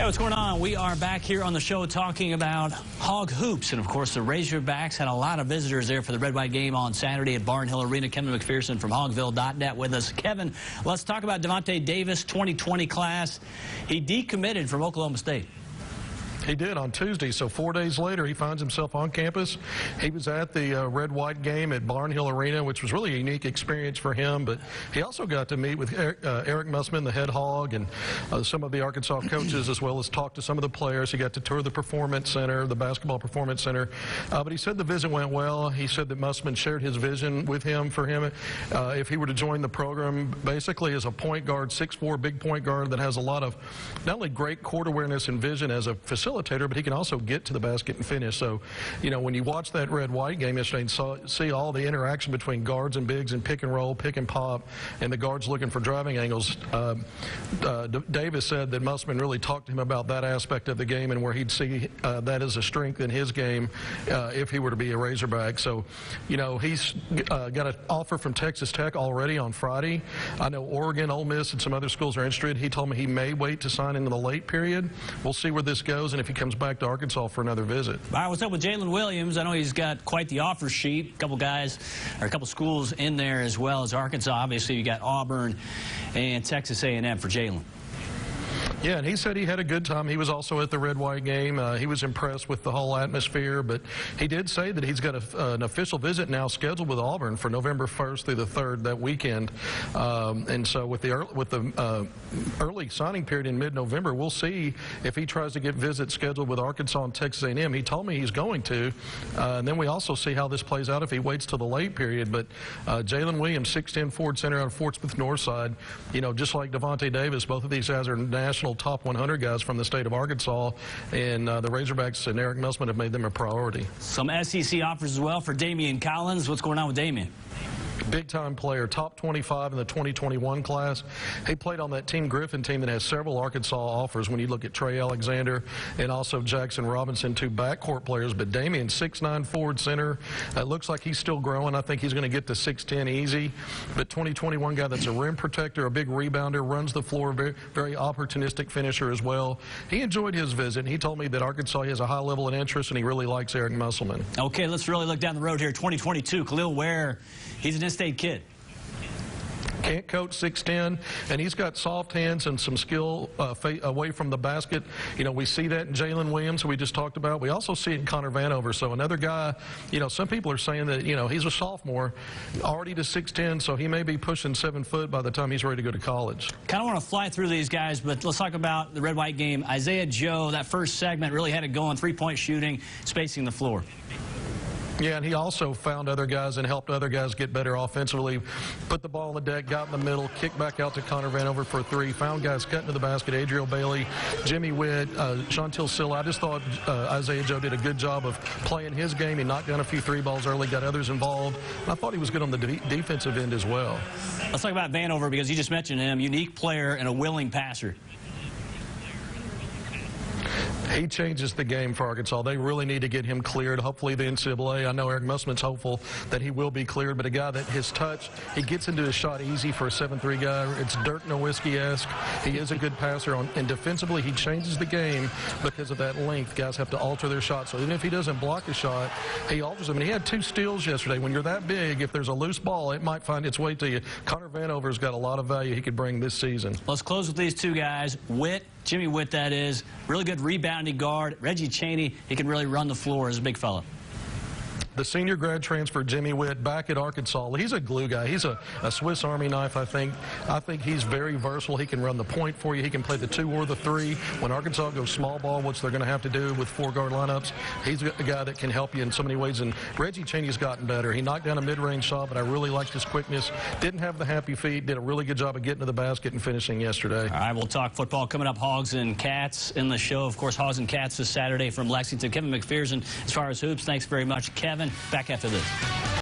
Hey, what's going on? We are back here on the show talking about Hog Hoops. And, of course, the Razorbacks had a lot of visitors there for the red-white game on Saturday at Barnhill Arena. Kevin McPherson from Hogville.net with us. Kevin, let's talk about Demonte Davis, 2020 class. He decommitted from Oklahoma State. He did on Tuesday, so 4 days later he finds himself on campus. He was at the red-white game at Barnhill Arena, which was really a unique experience for him, but he also got to meet with Eric Musman, the head Hog, and some of the Arkansas coaches, as well as talk to some of the players. He got to tour the Performance Center, the Basketball Performance Center, but he said the visit went well. He said that Musman shared his vision with him for him if he were to join the program, basically as a point guard, 6'4", big point guard that has a lot of not only great court awareness and vision as a facilitator, but he can also get to the basket and finish. So, you know, when you watch that red-white game yesterday and see all the interaction between guards and bigs and pick and roll, pick and pop, and the guards looking for driving angles, Davis said that Musman really talked to him about that aspect of the game and where he'd see that as a strength in his game if he were to be a Razorback. So, you know, he's got an offer from Texas Tech already on Friday. I know Oregon, Ole Miss, and some other schools are interested. He told me he may wait to sign into the late period. We'll see where this goes and if he comes back to Arkansas for another visit. All right, what's up with Jaylyn Williams? I know he's got quite the offer sheet. A couple guys, or a couple schools in there as well as Arkansas. Obviously, you got Auburn and Texas A&M for Jaylyn. Yeah, and he said he had a good time. He was also at the red-white game. He was impressed with the whole atmosphere, but he did say that he's got an official visit now scheduled with Auburn for November 1st through the 3rd that weekend. And so with the early signing period in mid-November, we'll see if he tries to get visits scheduled with Arkansas and Texas A&M. He told me he's going to. And then we also see how this plays out if he waits till the late period. But Jaylyn Williams, 6'10" forward center out of Fort Smith Northside, you know, just like Demonte Davis, both of these guys are national top 100 guys from the state of Arkansas, and the Razorbacks and Eric Musman have made them a priority. Some SEC offers as well for Damion Collins. What's going on with Damion? Big-time player, top 25 in the 2021 class. He played on that Team Griffin team that has several Arkansas offers when you look at Trey Alexander and also Jackson Robinson, two backcourt players. But Damion, 6'9" forward center. It looks like he's still growing. I think he's going to get to 6'10" easy. But 2021 guy that's a rim protector, a big rebounder, runs the floor, very opportunistic finisher as well. He enjoyed his visit. He told me that Arkansas has a high level of interest, and he really likes Eric Musselman. Okay, let's really look down the road here. 2022, Khalil Ware. He's an in-state kid. Can't coach, 6'10", and he's got soft hands and some skill away from the basket. You know, we see that in Jaylyn Williams, who we just talked about. We also see it in Connor Vanover. So another guy, you know, some people are saying that, you know, he's a sophomore, already to 6'10", so he may be pushing 7 foot by the time he's ready to go to college. Kind of want to fly through these guys, but let's talk about the red-white game. Isaiah Joe, that first segment really had it going, three-point shooting, spacing the floor. Yeah, and he also found other guys and helped other guys get better offensively. Put the ball on the deck, got in the middle, kicked back out to Connor Vanover for a three. Found guys cutting to the basket, Adriel Bailey, Jimmy Witt, Chantil Silla. I just thought Isaiah Joe did a good job of playing his game. He knocked down a few three balls early, got others involved. And I thought he was good on the defensive end as well. Let's talk about Vanover because you just mentioned him. Unique player and a willing passer. He changes the game for Arkansas. They really need to get him cleared. Hopefully the NCAA, I know Eric Musman's hopeful that he will be cleared, but a guy that his touch, he gets into his shot easy for a 7'3" guy. It's Dirk Nowitzki-esque. He is a good passer, and defensively he changes the game because of that length. Guys have to alter their shot, so even if he doesn't block a shot, he alters them. And he had 2 steals yesterday. When you're that big, if there's a loose ball, it might find its way to you. Connor Vanover's got a lot of value he could bring this season. Let's close with these two guys. Witt, Jimmy Witt, that is. Really good rebounding guard. Reggie Chaney, he can really run the floor as a big fella. The senior grad transfer, Jimmy Witt, back at Arkansas. He's a glue guy. He's a Swiss Army knife, I think. I think he's very versatile. He can run the point for you. He can play the 2 or the 3. When Arkansas goes small ball, which they're going to have to do with 4-guard lineups, he's a guy that can help you in so many ways. And Reggie Chaney's gotten better. He knocked down a mid-range shot, but I really liked his quickness. Didn't have the happy feet. Did a really good job of getting to the basket and finishing yesterday. All right, we'll talk football coming up. Hogs and Cats in the show. Of course, Hogs and Cats this Saturday from Lexington. Kevin McPherson, as far as hoops, thanks very much. Kevin, back after this.